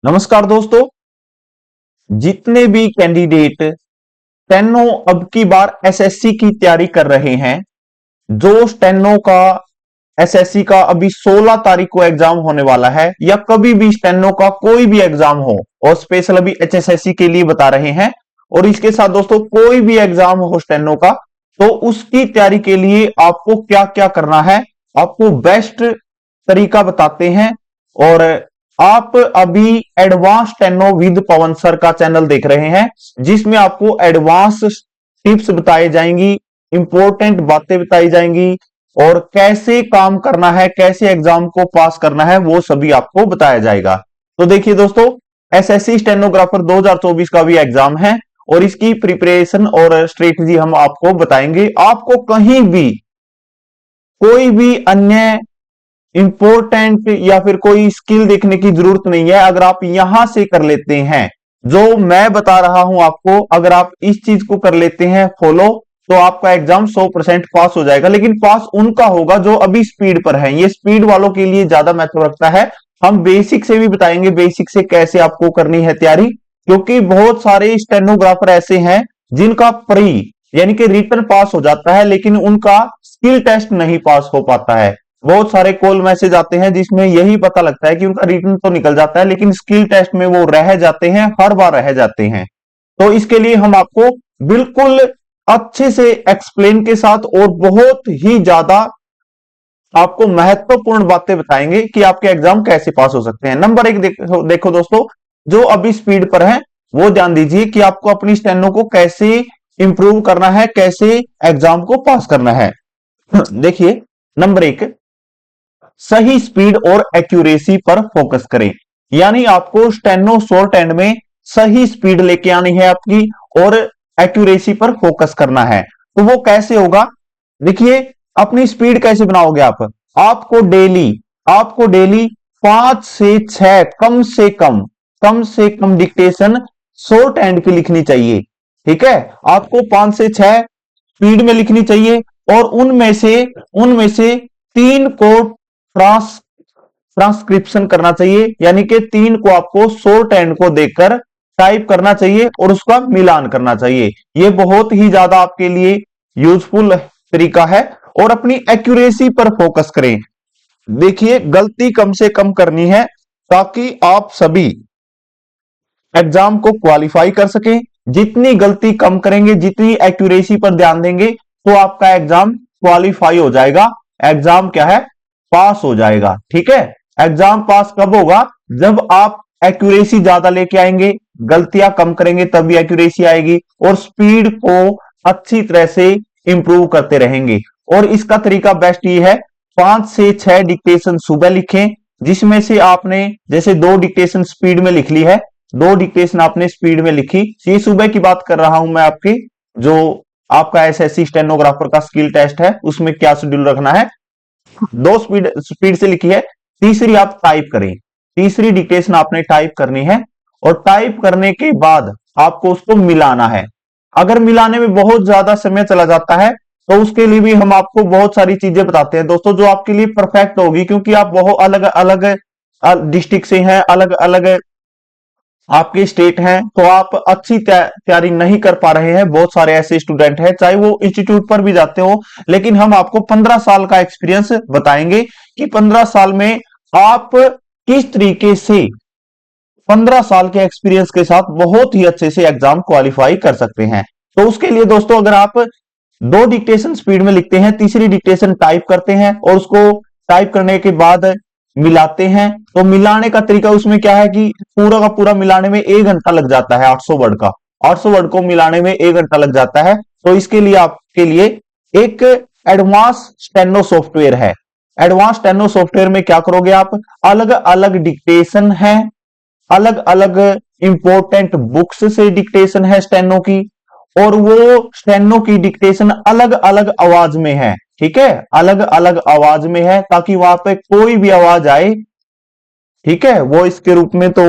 नमस्कार दोस्तों। जितने भी कैंडिडेट स्टेनो अब की बार एसएससी की तैयारी कर रहे हैं, जो स्टेनो का एसएससी का अभी 16 तारीख को एग्जाम होने वाला है, या कभी भी स्टेनो का कोई भी एग्जाम हो, और स्पेशल अभी एचएसएससी के लिए बता रहे हैं। और इसके साथ दोस्तों कोई भी एग्जाम हो स्टेनो का, तो उसकी तैयारी के लिए आपको क्या क्या करना है, आपको बेस्ट तरीका बताते हैं। और आप अभी advance steno with Pawan sir का चैनल देख रहे हैं, जिसमें आपको एडवांस टिप्स बताई जाएंगी, इंपॉर्टेंट बातें बताई जाएंगी, और कैसे काम करना है, कैसे एग्जाम को पास करना है, वो सभी आपको बताया जाएगा। तो देखिए दोस्तों, एसएससी स्टेनोग्राफर 2024 का भी एग्जाम है, और इसकी प्रिपरेशन और स्ट्रेटजी हम आपको बताएंगे। आपको कहीं भी कोई भी अन्य इंपॉर्टेंट या फिर कोई स्किल देखने की जरूरत नहीं है। अगर आप यहां से कर लेते हैं, जो मैं बता रहा हूं आपको, अगर आप इस चीज को कर लेते हैं फॉलो, तो आपका एग्जाम 100% पास हो जाएगा। लेकिन पास उनका होगा जो अभी स्पीड पर है। ये स्पीड वालों के लिए ज्यादा महत्व रखता है। हम बेसिक से भी बताएंगे, बेसिक से कैसे आपको करनी है तैयारी, क्योंकि बहुत सारे स्टेनोग्राफर ऐसे हैं जिनका प्री यानी कि रिटन पास हो जाता है, लेकिन उनका स्किल टेस्ट नहीं पास हो पाता है। बहुत सारे कॉल मैसेज आते हैं जिसमें यही पता लगता है कि उनका रिटन तो निकल जाता है, लेकिन स्किल टेस्ट में वो रह जाते हैं, हर बार रह जाते हैं। तो इसके लिए हम आपको बिल्कुल अच्छे से एक्सप्लेन के साथ और बहुत ही ज्यादा आपको महत्वपूर्ण बातें बताएंगे कि आपके एग्जाम कैसे पास हो सकते हैं। नंबर एक देखो दोस्तों, जो अभी स्पीड पर है वो ध्यान दीजिए कि आपको अपनी स्टेनो को कैसे इंप्रूव करना है, कैसे एग्जाम को पास करना है। देखिए, नंबर एक, सही स्पीड और एक्यूरेसी पर फोकस करें। यानी आपको स्टेनो शॉर्ट एंड में सही स्पीड लेके आनी है आपकी, और एक्यूरेसी पर फोकस करना है। तो वो कैसे होगा? देखिए, अपनी स्पीड कैसे बनाओगे आप? आपको डेली 5 से 6 कम से कम डिक्टेशन शॉर्ट एंड की लिखनी चाहिए। ठीक है, आपको 5 से 6 स्पीड में लिखनी चाहिए, और उनमें से 3 को ट्रांसक्रिप्शन करना चाहिए, यानी कि 3 को आपको शॉर्ट एंड को देखकर टाइप करना चाहिए और उसका मिलान करना चाहिए। ये बहुत ही ज्यादा आपके लिए यूजफुल तरीका है। और अपनी एक्यूरेसी पर फोकस करें। देखिए, गलती कम से कम करनी है, ताकि आप सभी एग्जाम को क्वालिफाई कर सकें। जितनी गलती कम करेंगे, जितनी एक्यूरेसी पर ध्यान देंगे, तो आपका एग्जाम क्वालिफाई हो जाएगा। एग्जाम क्या है? पास हो जाएगा। ठीक है, एग्जाम पास कब होगा? जब आप एक्यूरेसी ज्यादा लेके आएंगे, गलतियां कम करेंगे, तभी एक्यूरेसी आएगी, और स्पीड को अच्छी तरह से इंप्रूव करते रहेंगे। और इसका तरीका बेस्ट ये है, 5 से 6 डिक्टेशन सुबह लिखें, जिसमें से आपने जैसे 2 डिक्टेशन स्पीड में लिख ली है, 2 डिक्टेशन आपने स्पीड में लिखी। ये सुबह की बात कर रहा हूं मैं आपकी, जो आपका एसएससी स्टेनोग्राफर का स्किल टेस्ट है, उसमें क्या शेड्यूल रखना है। 2 स्पीड स्पीड से लिखी है, तीसरी आप टाइप करें। तीसरी डिक्टेशन आपने टाइप करनी है, और टाइप करने के बाद आपको उसको मिलाना है। अगर मिलाने में बहुत ज्यादा समय चला जाता है, तो उसके लिए भी हम आपको बहुत सारी चीजें बताते हैं दोस्तों, जो आपके लिए परफेक्ट होगी, क्योंकि आप बहुत अलग अलग डिस्ट्रिक्ट से हैं, अलग अलग आपके स्टेट हैं, तो आप अच्छी तैयारी नहीं कर पा रहे हैं। बहुत सारे ऐसे स्टूडेंट हैं, चाहे वो इंस्टीट्यूट पर भी जाते हो, लेकिन हम आपको 15 साल का एक्सपीरियंस बताएंगे कि 15 साल में आप किस तरीके से 15 साल के एक्सपीरियंस के साथ बहुत ही अच्छे से एग्जाम क्वालिफाई कर सकते हैं। तो उसके लिए दोस्तों, अगर आप 2 डिक्टेशन स्पीड में लिखते हैं, तीसरी डिक्टेशन टाइप करते हैं, और उसको टाइप करने के बाद मिलाते हैं, तो मिलाने का तरीका उसमें क्या है कि पूरा का पूरा मिलाने में 1 घंटा लग जाता है। 800 वर्ड का, 800 वर्ड को मिलाने में 1 घंटा लग जाता है। तो इसके लिए आपके लिए एक एडवांस स्टेनो सॉफ्टवेयर है। एडवांस स्टेनो सॉफ्टवेयर में क्या करोगे आप? अलग अलग डिक्टेशन है, अलग अलग इंपॉर्टेंट बुक्स से डिक्टेशन है स्टेनो की, और वो स्टेनो की डिक्टेशन अलग अलग आवाज में है। ठीक है, अलग अलग आवाज में है, ताकि वहां पे कोई भी आवाज आए, ठीक है, वो इसके रूप में तो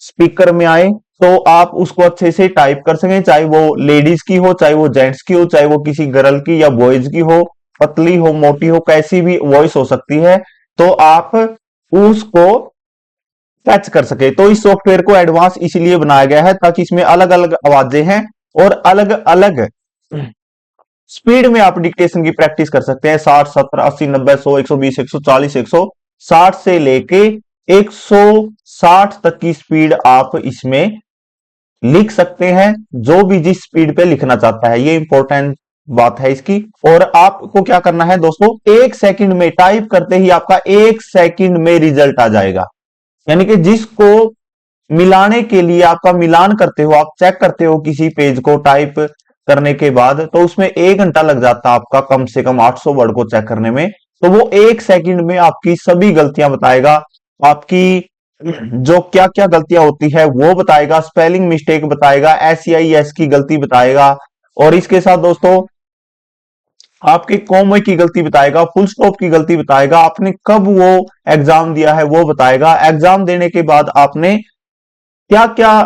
स्पीकर में आए, तो आप उसको अच्छे से टाइप कर सकें, चाहे वो लेडीज की हो, चाहे वो जेंट्स की हो, चाहे वो किसी गर्ल की या बॉयज की हो, पतली हो, मोटी हो, कैसी भी वॉइस हो सकती है। तो आप उसको कैच कर सके। तो इस सॉफ्टवेयर को एडवांस इसलिए बनाया गया है ताकि इसमें अलग अलग आवाजें हैं और अलग अलग स्पीड में आप डिक्टेशन की प्रैक्टिस कर सकते हैं। 60, 70, 80, 90, 100, 120, 140, 160 से लेके 160 तक की स्पीड आप इसमें लिख सकते हैं, जो भी जिस स्पीड पे लिखना चाहता है। ये इंपॉर्टेंट बात है इसकी। और आपको क्या करना है दोस्तों, 1 सेकंड में टाइप करते ही आपका 1 सेकंड में रिजल्ट आ जाएगा। यानी कि जिसको मिलाने के लिए आपका मिलान करते हो, आप चेक करते हो किसी पेज को टाइप करने के बाद, तो उसमें 1 घंटा लग जाता है आपका कम से कम 800 वर्ड को चेक करने में। तो वो 1 सेकंड में आपकी सभी गलतियां बताएगा, आपकी जो क्या क्या गलतियां होती है वो बताएगा, स्पेलिंग मिस्टेक बताएगा, SEIS की गलती बताएगा, और इसके साथ दोस्तों आपके कॉमा की गलती बताएगा, फुल स्टॉप की गलती बताएगा, आपने कब वो एग्जाम दिया है वो बताएगा, एग्जाम देने के बाद आपने क्या क्या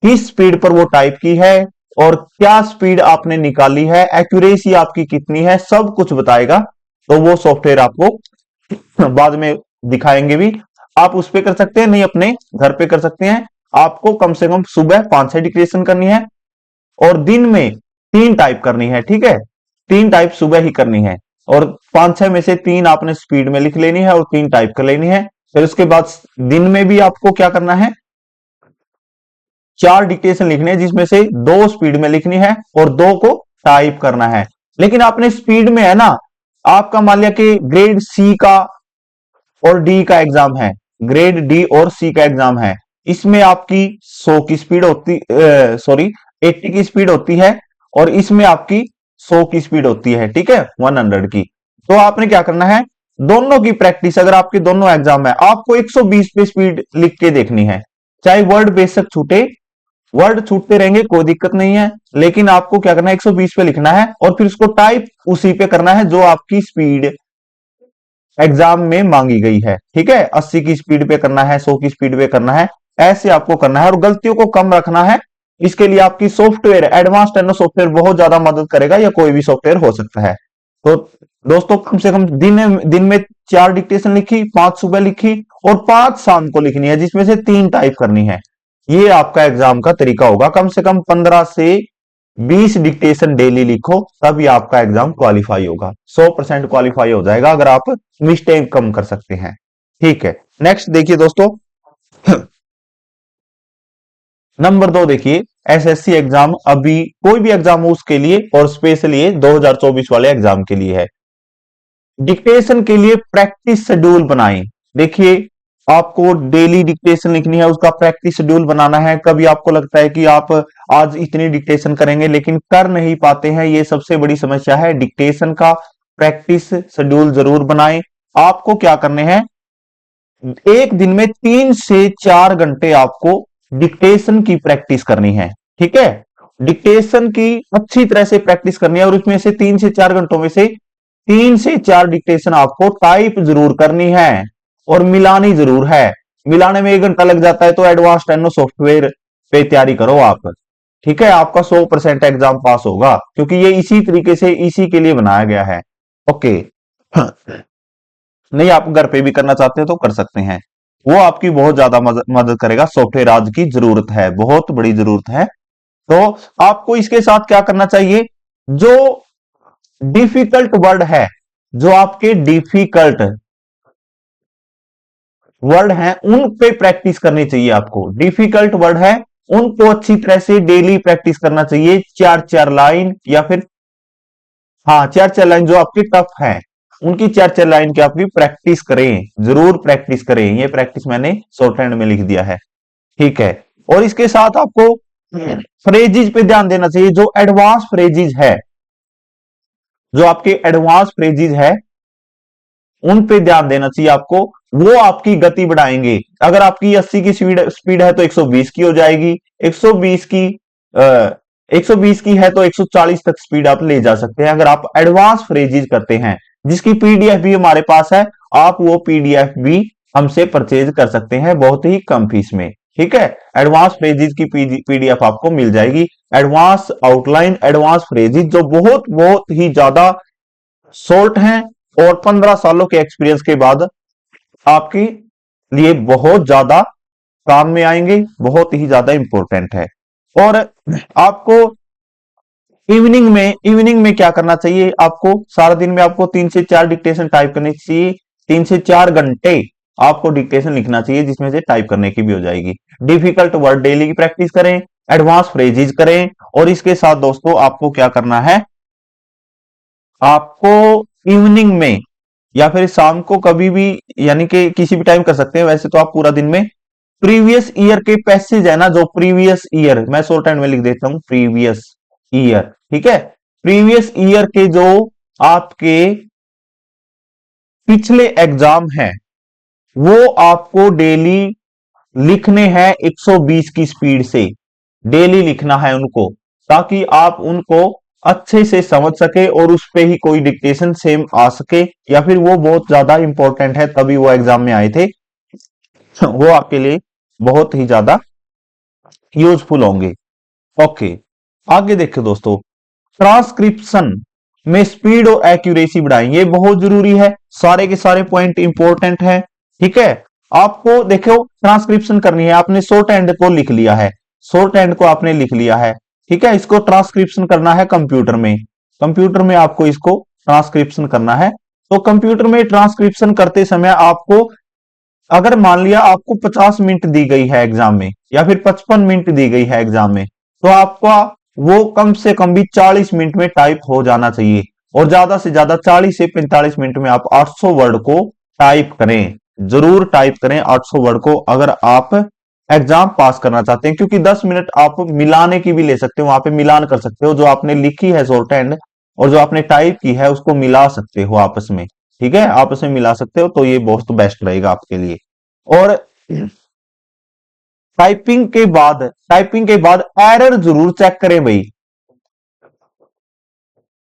किस स्पीड पर वो टाइप की है और क्या स्पीड आपने निकाली है, एक्यूरेसी आपकी कितनी है, सब कुछ बताएगा। तो वो सॉफ्टवेयर आपको बाद में दिखाएंगे भी। आप उस पे कर सकते हैं, नहीं अपने घर पे कर सकते हैं। आपको कम से कम सुबह 5-6 डिक्टेशन करनी है और दिन में 3 टाइप करनी है, ठीक है। 3 टाइप सुबह ही करनी है और 5-6 में से 3 आपने स्पीड में लिख लेनी है और 3 टाइप कर लेनी है। फिर उसके बाद दिन में भी आपको क्या करना है, 4 डिक्टेशन लिखने हैं, जिसमें से 2 स्पीड में लिखनी है और 2 को टाइप करना है। लेकिन आपने स्पीड में है ना, आपका मान लिया कि ग्रेड सी का और डी का एग्जाम है, ग्रेड डी और सी का एग्जाम है, इसमें आपकी 100 की स्पीड होती, सॉरी 80 की स्पीड होती है और इसमें आपकी 100 की स्पीड होती है, ठीक है, 100 की। तो आपने क्या करना है, दोनों की प्रैक्टिस, अगर आपके दोनों एग्जाम है, आपको 120 पे स्पीड लिख के देखनी है। चाहे वर्ड बेशक छूटे, वर्ड छूटते रहेंगे कोई दिक्कत नहीं है, लेकिन आपको क्या करना है, 120 पे लिखना है और फिर उसको टाइप उसी पे करना है जो आपकी स्पीड एग्जाम में मांगी गई है, ठीक है। 80 की स्पीड पे करना है, 100 की स्पीड पे करना है, ऐसे आपको करना है और गलतियों को कम रखना है। इसके लिए आपकी सॉफ्टवेयर, एडवांस स्टेनो सॉफ्टवेयर बहुत ज्यादा मदद करेगा, या कोई भी सॉफ्टवेयर हो सकता है। तो दोस्तों कम से कम दिन में 4 डिक्टेशन लिखी, 5 सुबह लिखी और 5 शाम को लिखनी है, जिसमें से 3 टाइप करनी है। ये आपका एग्जाम का तरीका होगा। कम से कम 15 से 20 डिक्टेशन डेली लिखो, तभी आपका एग्जाम क्वालिफाई होगा, 100% क्वालिफाई हो जाएगा अगर आप मिस्टेक कम कर सकते हैं, ठीक है। नेक्स्ट देखिए दोस्तों, नंबर 2 देखिए, SSC एग्जाम, अभी कोई भी एग्जाम हो उसके लिए, और स्पेशली 2024 वाले एग्जाम के लिए है। डिक्टेशन के लिए प्रैक्टिस शेड्यूल बनाएं। देखिए आपको डेली डिक्टेशन लिखनी है, उसका प्रैक्टिस शेड्यूल बनाना है। कभी आपको लगता है कि आप आज इतनी डिक्टेशन करेंगे लेकिन कर नहीं पाते हैं, ये सबसे बड़ी समस्या है। डिक्टेशन का प्रैक्टिस शेड्यूल जरूर बनाएं। आपको क्या करने हैं, एक दिन में 3 से 4 घंटे आपको डिक्टेशन की प्रैक्टिस करनी है, ठीक है। डिक्टेशन की अच्छी तरह से प्रैक्टिस करनी है और उसमें से 3 से 4 घंटों में से 3 से 4 डिक्टेशन आपको टाइप जरूर करनी है और मिलानी जरूर है। मिलाने में 1 घंटा लग जाता है, तो एडवांस स्टेनो सॉफ्टवेयर पे तैयारी करो आप, ठीक है। आपका 100% एग्जाम पास होगा, क्योंकि ये इसी तरीके से इसी के लिए बनाया गया है, ओके। नहीं आप घर पे भी करना चाहते हो तो कर सकते हैं, वो आपकी बहुत ज्यादा मदद करेगा। सॉफ्टवेयर आज की जरूरत है, बहुत बड़ी जरूरत है। तो आपको इसके साथ क्या करना चाहिए, जो डिफिकल्ट वर्ड है, जो आपके डिफिकल्ट वर्ड हैं उन पे प्रैक्टिस करनी चाहिए। आपको डिफिकल्ट वर्ड है उनको अच्छी तरह से डेली प्रैक्टिस करना चाहिए। 4-4 लाइन, या फिर हाँ 4-4 लाइन जो आपकी टफ है, उनकी 4-4 लाइन की आपकी प्रैक्टिस करें, जरूर प्रैक्टिस करें। ये प्रैक्टिस मैंने शॉर्ट हैंड में लिख दिया है, ठीक है। और इसके साथ आपको फ्रेजिज पे ध्यान देना चाहिए। जो एडवांस फ्रेजिज है, जो आपके एडवांस फ्रेजिज है उन पे ध्यान देना चाहिए आपको, वो आपकी गति बढ़ाएंगे। अगर आपकी 80 की स्पीड है तो 120 की हो जाएगी, 120 की 120 की है तो 140 तक स्पीड आप ले जा सकते हैं, अगर आप एडवांस फ्रेजिज करते हैं। जिसकी पीडीएफ भी हमारे पास है, आप वो पीडीएफ भी हमसे परचेज कर सकते हैं बहुत ही कम फीस में, ठीक है। एडवांस फ्रेजिज की पीडीएफ आपको मिल जाएगी, एडवांस आउटलाइन, एडवांस फ्रेजिज, जो बहुत बहुत ही ज्यादा शॉर्ट हैं और 15 सालों के एक्सपीरियंस के बाद आपके लिए बहुत ज्यादा काम में आएंगे, बहुत ही ज्यादा इंपॉर्टेंट है। और आपको इवनिंग में क्या करना चाहिए, आपको सारा दिन में आपको 3 से 4 डिक्टेशन टाइप करनी चाहिए। 3 से 4 घंटे आपको डिक्टेशन लिखना चाहिए, जिसमें से टाइप करने की भी हो जाएगी। डिफिकल्ट वर्ड डेली की प्रैक्टिस करें, एडवांस फ्रेजेज करें, और इसके साथ दोस्तों आपको क्या करना है, आपको इवनिंग में या फिर शाम को कभी भी, यानी कि किसी भी टाइम कर सकते हैं, वैसे तो आप पूरा दिन में प्रीवियस ईयर के पैसेज है ना, जो प्रीवियस ईयर, मैं शॉर्ट हैंड में लिख देता हूं प्रीवियस ईयर, ठीक है। प्रीवियस ईयर के जो आपके पिछले एग्जाम हैं, वो आपको डेली लिखने हैं 120 की स्पीड से, डेली लिखना है उनको, ताकि आप उनको अच्छे से समझ सके और उस पे ही कोई डिक्टेशन सेम आ सके, या फिर वो बहुत ज्यादा इंपॉर्टेंट है तभी वो एग्जाम में आए थे, वो आपके लिए बहुत ही ज्यादा यूजफुल होंगे। ओके, आगे देखो दोस्तों, ट्रांसक्रिप्शन में स्पीड और एक्यूरेसी बढ़ाएं, ये बहुत जरूरी है, सारे के सारे पॉइंट इंपॉर्टेंट है, ठीक है। आपको देखो ट्रांसक्रिप्शन करनी है, आपने शॉर्ट हैंड को लिख लिया है, शॉर्ट हैंड को आपने लिख लिया है, ठीक है। इसको ट्रांसक्रिप्शन करना है कंप्यूटर में, कंप्यूटर में आपको इसको ट्रांसक्रिप्शन करना है। तो कंप्यूटर में ट्रांसक्रिप्शन करते समय आपको, अगर मान लिया आपको 50 मिनट दी गई है एग्जाम में, या फिर 55 मिनट दी गई है एग्जाम में, तो आपका वो कम से कम भी 40 मिनट में टाइप हो जाना चाहिए, और ज्यादा से ज्यादा 40 से 45 मिनट में आप 800 वर्ड को टाइप करें, जरूर टाइप करें 800 वर्ड को, अगर आप एग्जाम पास करना चाहते हैं। क्योंकि 10 मिनट आप मिलाने की भी ले सकते हो, वहां पे मिलान कर सकते हो, जो आपने लिखी है शॉर्ट हैंड और जो आपने टाइप की है उसको मिला सकते हो आपस में, ठीक है, आपस में मिला सकते हो, तो ये बहुत बेस्ट रहेगा आपके लिए। और टाइपिंग के बाद एरर जरूर चेक करें भाई,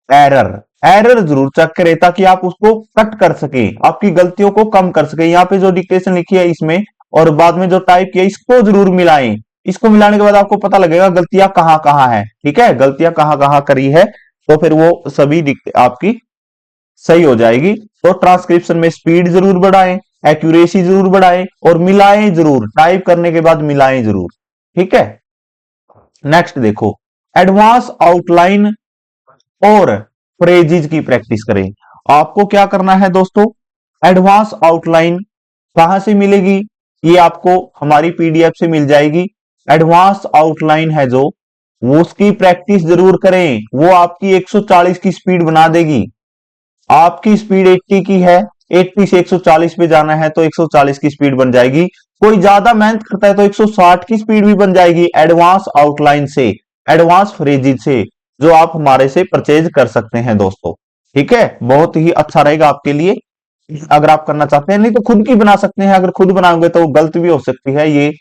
एरर एरर जरूर चेक करें, ताकि आप उसको कट कर सके, आपकी गलतियों को कम कर सके। यहाँ पे जो डिक्टेशन लिखी है इसमें और बाद में जो टाइप किया, इसको जरूर मिलाएं, इसको मिलाने के बाद आपको पता लगेगा गलतियां कहां कहां है, ठीक है, गलतियां कहां कहां करी है, तो फिर वो सभी आपकी सही हो जाएगी। तो ट्रांसक्रिप्शन में स्पीड जरूर बढ़ाएं, एक्यूरेसी जरूर बढ़ाएं, और मिलाएं जरूर, टाइप करने के बाद मिलाएं जरूर, ठीक है। नेक्स्ट देखो, एडवांस आउटलाइन और फ्रेजेज की प्रैक्टिस करें। आपको क्या करना है दोस्तों, एडवांस आउटलाइन कहां से मिलेगी, ये आपको हमारी पीडीएफ से मिल जाएगी। एडवांस आउटलाइन है जो, वो उसकी प्रैक्टिस जरूर करें, वो आपकी 140 की स्पीड बना देगी। आपकी स्पीड 80 की है, 80 से 140 पे जाना है तो 140 की स्पीड बन जाएगी। कोई ज्यादा मेहनत करता है तो 160 की स्पीड भी बन जाएगी, एडवांस आउटलाइन से, एडवांस फ्रेजेज से, जो आप हमारे से परचेज कर सकते हैं दोस्तों, ठीक है। बहुत ही अच्छा रहेगा आपके लिए अगर आप करना चाहते हैं, नहीं तो खुद की बना सकते हैं, अगर खुद बनाओगे तो गलत भी हो सकती है, ये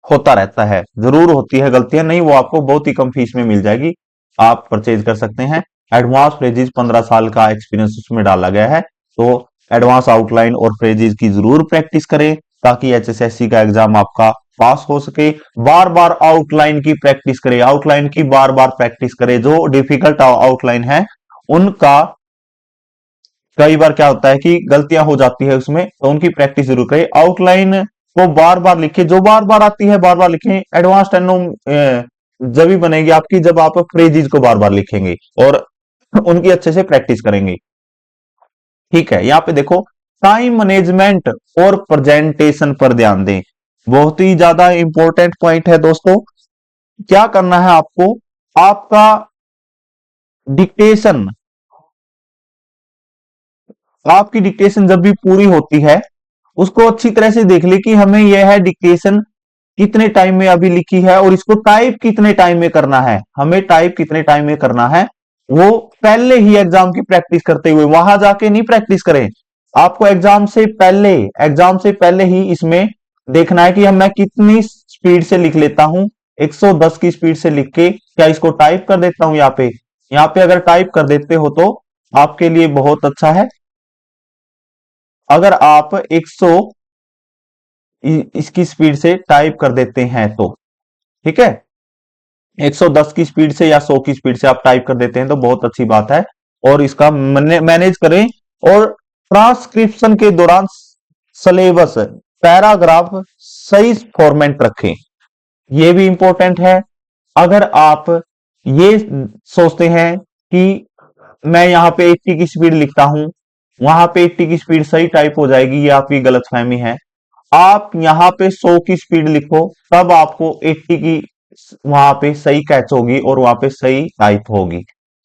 होता रहता है, जरूर होती है गलतियां, नहीं वो आपको बहुत ही कम फीस में मिल जाएगी, आप परचेज कर सकते हैं। एडवांस फ्रेजेज 15 साल का एक्सपीरियंस उसमें डाला गया है, तो एडवांस आउटलाइन और फ्रेजेज की जरूर प्रैक्टिस करें, ताकि एचएसएससी का एग्जाम आपका पास हो सके। बार बार आउटलाइन की प्रैक्टिस करें, आउटलाइन की बार बार प्रैक्टिस करें, जो डिफिकल्ट आउटलाइन है उनका कई बार क्या होता है कि गलतियां हो जाती है उसमें, तो उनकी प्रैक्टिस जरूर करें। आउटलाइन को बार बार लिखें, जो बार बार आती है बार बार लिखें। एडवांस टेनो जब भी बनेगी आपकी, जब आप फ्रेजेस को बार बार लिखेंगे और उनकी अच्छे से प्रैक्टिस करेंगे, ठीक है। यहाँ पे देखो, टाइम मैनेजमेंट और प्रेजेंटेशन पर ध्यान दें, बहुत ही ज्यादा इंपॉर्टेंट पॉइंट है दोस्तों। क्या करना है आपको, आपका डिक्टेशन, आपकी डिक्टेशन जब भी पूरी होती है, उसको अच्छी तरह से देख ले कि हमें यह है डिक्टेशन कितने टाइम में अभी लिखी है, और इसको टाइप कितने टाइम में करना है, हमें टाइप कितने टाइम में करना है, वो पहले ही एग्जाम की प्रैक्टिस करते हुए, वहां जाके नहीं प्रैक्टिस करें। आपको एग्जाम से पहले ही इसमें देखना है कि हम मैं कितनी स्पीड से लिख लेता हूं। 110 की स्पीड से लिख के क्या इसको टाइप कर देता हूं, यहाँ पे अगर टाइप कर देते हो तो आपके लिए बहुत अच्छा है। अगर आप 100 इसकी स्पीड से टाइप कर देते हैं तो, ठीक है, 110 की स्पीड से या 100 की स्पीड से आप टाइप कर देते हैं तो बहुत अच्छी बात है, और इसका मैनेज करें। और ट्रांसक्रिप्शन के दौरान सिलेबस, पैराग्राफ सही फॉर्मेट रखें, ये भी इंपॉर्टेंट है। अगर आप ये सोचते हैं कि मैं यहाँ पे 80 की स्पीड लिखता हूं, वहां पे 80 की स्पीड सही टाइप हो जाएगी, ये आपकी गलतफहमी है। आप यहाँ पे 100 की स्पीड लिखो, तब आपको 80 की वहां पे सही कैच होगी और वहां पे सही टाइप होगी।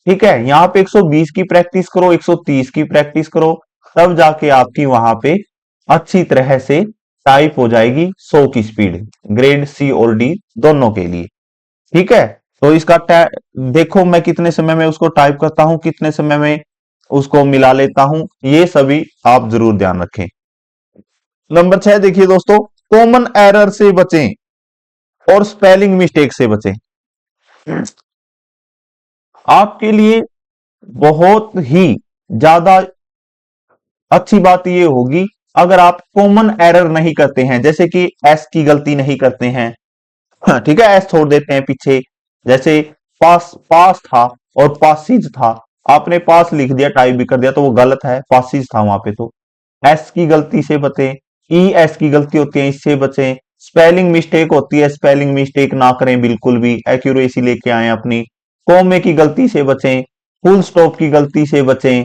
ठीक है, यहाँ पे 120 की प्रैक्टिस करो, 130 की प्रैक्टिस करो, तब जाके आपकी वहां पे अच्छी तरह से टाइप हो जाएगी 100 की स्पीड, ग्रेड सी और डी दोनों के लिए। ठीक है, तो इसका देखो मैं कितने समय में उसको टाइप करता हूं, कितने समय में उसको मिला लेता हूं, ये सभी आप जरूर ध्यान रखें। नंबर 6 देखिए दोस्तों, कॉमन एरर से बचें और स्पेलिंग मिस्टेक से बचें। आपके लिए बहुत ही ज्यादा अच्छी बात यह होगी अगर आप कॉमन एरर नहीं करते हैं, जैसे कि एस की गलती नहीं करते हैं। हाँ, ठीक है, एस छोड़ देते हैं पीछे, जैसे पास पास था और पासिज था, आपने पास लिख दिया, टाइप भी कर दिया, तो वो गलत है, पासिज था वहां पे। तो एस की गलती से बचें, ई एस की गलती होती है, इससे बचें। स्पेलिंग मिस्टेक होती है, स्पेलिंग मिस्टेक ना करें, बिल्कुल भी एक्यूरेसी लेके आए अपनी। कॉमे की गलती से बचें, फुल स्टॉप की गलती से बचें।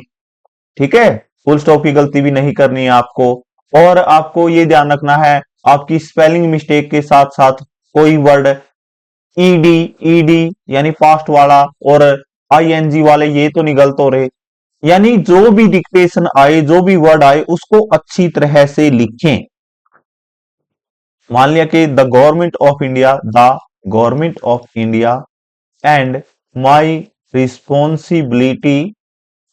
ठीक है, फुल स्टॉप की गलती भी नहीं करनी है आपको। और आपको ये ध्यान रखना है, आपकी स्पेलिंग मिस्टेक के साथ साथ कोई वर्ड ईडी ईडी यानी पास्ट वाला और आईएनजी वाले ये तो नहीं गलत हो रहे। यानी जो भी डिक्टेशन आए, जो भी वर्ड आए, उसको अच्छी तरह से लिखें। मान लिया कि the government of India and my responsibility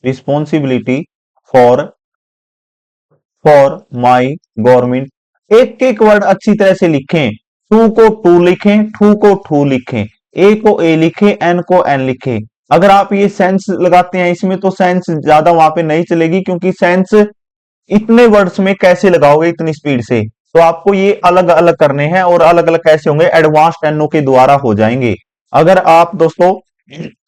responsibility for my government. एक एक वर्ड अच्छी तरह से लिखें। टू को टू लिखें, टू को टू लिखें, ए को ए लिखें, एन को एन लिखें। अगर आप ये सेंस लगाते हैं इसमें, तो सेंस ज्यादा वहां पे नहीं चलेगी, क्योंकि सेंस इतने वर्ड्स में कैसे लगाओगे इतनी स्पीड से। तो आपको ये अलग अलग करने हैं, और अलग अलग कैसे होंगे, एडवांस टेनो के द्वारा हो जाएंगे। अगर आप दोस्तों,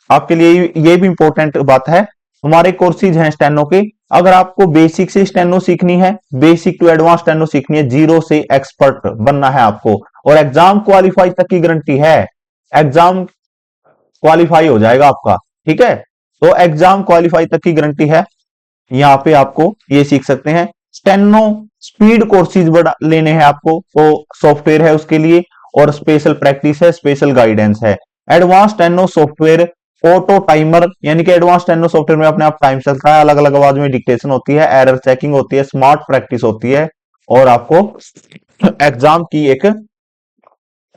आपके लिए ये भी इंपॉर्टेंट बात है, हमारे कोर्सेज हैं स्टेनो के। अगर आपको बेसिक से स्टेनो सीखनी है, बेसिक टू एडवांस स्टेनो सीखनी है, जीरो से एक्सपर्ट बनना है आपको, और एग्जाम क्वालिफाई तक की गारंटी है, एग्जाम क्वालिफाई हो जाएगा आपका। ठीक है, तो एग्जाम क्वालिफाई तक की गारंटी है, यहाँ पे आपको ये सीख सकते हैं। स्टेनो स्पीड कोर्सेज बड़ा लेने हैं आपको, तो सॉफ्टवेयर है उसके लिए, और स्पेशल प्रैक्टिस है, स्पेशल गाइडेंस है। Advance steno software auto timer, यानी कि एडवांस स्टेनो सॉफ्टवेयर में अपने आप टाइम चलता है, अलग अलग आवाज में डिक्टेशन होती है, एरर चेकिंग होती है, स्मार्ट प्रैक्टिस होती है, और आपको एग्जाम की एक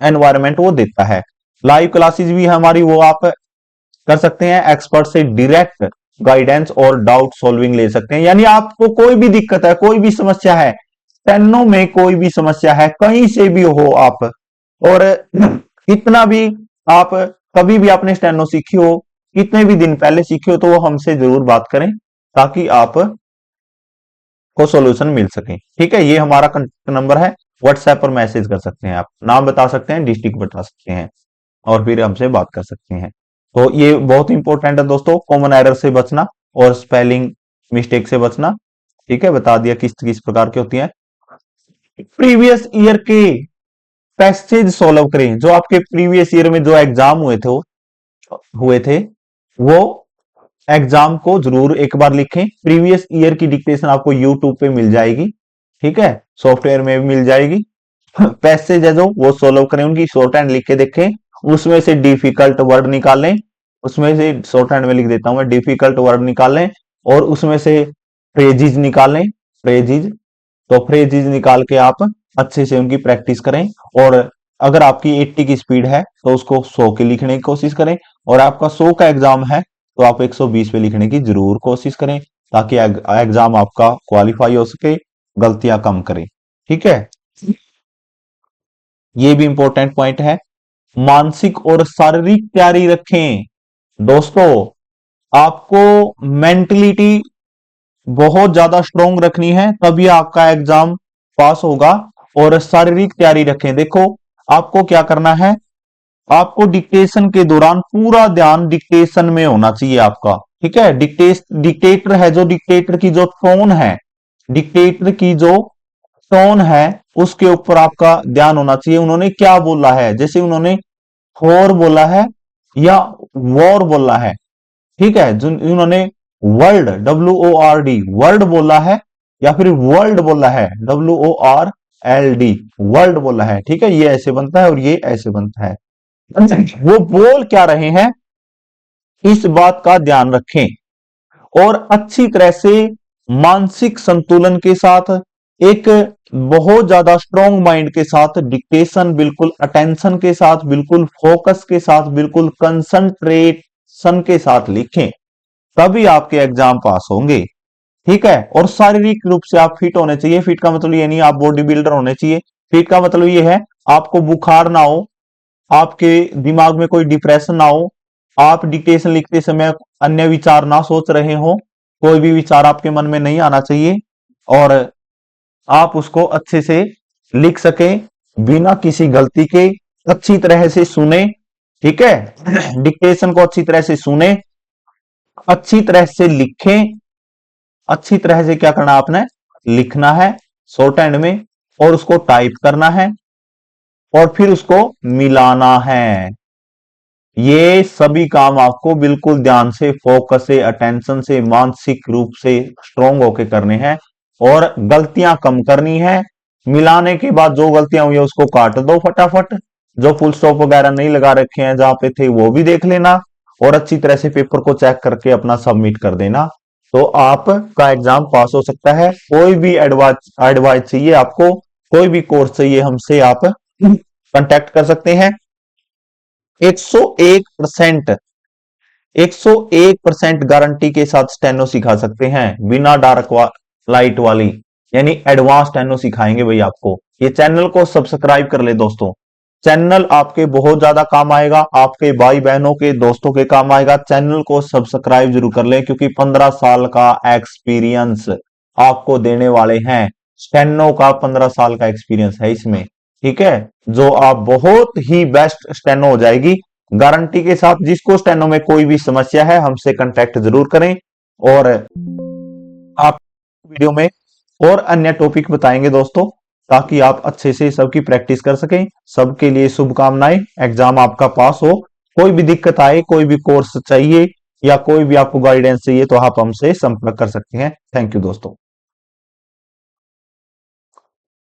एनवायरमेंट वो देता है। लाइव क्लासेस भी है हमारी, वो आप कर सकते हैं, एक्सपर्ट से डायरेक्ट गाइडेंस और डाउट सॉल्विंग ले सकते हैं। यानी आपको कोई भी दिक्कत है, कोई भी समस्या है, स्टेनो में कोई भी समस्या है, कहीं से भी हो आप, और कितना भी आप कभी भी आपने स्टेनो सीखी हो, कितने भी दिन पहले सीखी हो, तो वो हमसे जरूर बात करें, ताकि आप को सॉल्यूशन मिल सके। ठीक है, ये हमारा कांटेक्ट नंबर है, व्हाट्सएप पर मैसेज कर सकते हैं, आप नाम बता सकते हैं, डिस्ट्रिक्ट बता सकते हैं, और फिर हमसे बात कर सकते हैं। तो ये बहुत इंपॉर्टेंट है दोस्तों, कॉमन एरर से बचना और स्पेलिंग मिस्टेक से बचना। ठीक है, बता दिया किस किस प्रकार की होती है। प्रीवियस ईयर के पैसेज सॉल्व करें, जो आपके प्रीवियस ईयर में जो एग्जाम हुए थे वो एग्जाम को जरूर एक बार लिखें। प्रीवियस ईयर की डिक्टेशन आपको यूट्यूब पे मिल जाएगी, ठीक है, सॉफ्टवेयर में भी मिल जाएगी। पैसेज है जो वो सॉल्व करें, उनकी शॉर्ट हैंड लिख के देखें, उसमें से डिफिकल्ट वर्ड निकालें, उसमें से शॉर्ट हैंड में लिख देता हूं मैं, डिफिकल्ट वर्ड निकालें, और उसमें से फ्रेजिज निकालें, फ्रेजिज, तो फ्रेजिज निकाल के आप अच्छे से उनकी प्रैक्टिस करें। और अगर आपकी 80 की स्पीड है तो उसको 100 के लिखने की कोशिश करें, और आपका 100 का एग्जाम है तो आप 120 पे लिखने की जरूर कोशिश करें, ताकि एग्जाम आपका क्वालिफाई हो सके, गलतियां कम करें। ठीक है, ये भी इंपॉर्टेंट पॉइंट है। मानसिक और शारीरिक तैयारी रखें दोस्तों, आपको मेंटलिटी बहुत ज्यादा स्ट्रोंग रखनी है, तभी आपका एग्जाम पास होगा। और शारीरिक तैयारी रखें, देखो आपको क्या करना है, आपको डिक्टेशन के दौरान पूरा ध्यान डिक्टेशन में होना चाहिए आपका। ठीक है, डिक्टेटर है जो डिक्टेटर की जो टोन है, डिक्टेटर की जो टोन है उसके ऊपर आपका ध्यान होना चाहिए। उन्होंने क्या बोला है, जैसे उन्होंने फॉर बोला है या वॉर बोला है, ठीक है, जो उन्होंने वर्ल्ड WORD वर्ल्ड बोला है या फिर वर्ल्ड बोला है WORLD वर्ल्ड बोला है, ठीक है, ये ऐसे बनता है और ये ऐसे बनता है। वो बोल क्या रहे हैं इस बात का ध्यान रखें और अच्छी तरह से मानसिक संतुलन के साथ, एक बहुत ज्यादा स्ट्रॉन्ग माइंड के साथ, डिक्टेशन बिल्कुल अटेंशन के साथ, बिल्कुल फोकस के साथ, बिल्कुल कंसंट्रेशन के साथ लिखें, तभी आपके एग्जाम पास होंगे, ठीक है। और शारीरिक रूप से आप फिट होने चाहिए। फिट का मतलब ये नहीं आप बॉडी बिल्डर होने चाहिए। फिट का मतलब ये है आपको बुखार ना हो, आपके दिमाग में कोई डिप्रेशन ना हो, आप डिक्टेशन लिखते समय अन्य विचार ना सोच रहे हो, कोई भी विचार आपके मन में नहीं आना चाहिए और आप उसको अच्छे से लिख सकें बिना किसी गलती के, अच्छी तरह से सुने, ठीक है। डिक्टेशन को अच्छी तरह से सुने, अच्छी तरह से लिखें, अच्छी तरह से क्या करना आपने लिखना है शॉर्ट हैंड में और उसको टाइप करना है और फिर उसको मिलाना है। ये सभी काम आपको बिल्कुल ध्यान से, फोकस से, अटेंशन से, मानसिक रूप से स्ट्रोंग होके करने हैं और गलतियां कम करनी है। मिलाने के बाद जो गलतियां हुई है उसको काट दो फटाफट, जो फुल स्टॉप वगैरह नहीं लगा रखे हैं जहां पे थे वो भी देख लेना और अच्छी तरह से पेपर को चेक करके अपना सबमिट कर देना, तो आपका एग्जाम पास हो सकता है। कोई भी एडवाइस चाहिए आपको, कोई भी कोर्स चाहिए हमसे, आप कांटेक्ट कर सकते हैं। 101% 101% गारंटी के साथ स्टेनो सिखा सकते हैं बिना लाइट वाली, यानी एडवांस स्टेनो सिखाएंगे भाई आपको। ये चैनल को सब्सक्राइब कर ले दोस्तों, चैनल आपके बहुत ज्यादा काम आएगा, आपके भाई बहनों के दोस्तों के काम आएगा। चैनल को सब्सक्राइब जरूर कर लें क्योंकि 15 साल का एक्सपीरियंस आपको देने वाले हैं। स्टेनो का 15 साल का एक्सपीरियंस है इसमें, ठीक है, जो आप बहुत ही बेस्ट स्टेनो हो जाएगी गारंटी के साथ। जिसको स्टेनो में कोई भी समस्या है हमसे कांटेक्ट जरूर करें और आप वीडियो में और अन्य टॉपिक बताएंगे दोस्तों, ताकि आप अच्छे से सबकी प्रैक्टिस कर सकें। सबके लिए शुभकामनाएं, एग्जाम आपका पास हो। कोई भी दिक्कत आए, कोई भी कोर्स चाहिए या कोई भी आपको गाइडेंस चाहिए तो आप हमसे संपर्क कर सकते हैं। थैंक यू दोस्तों।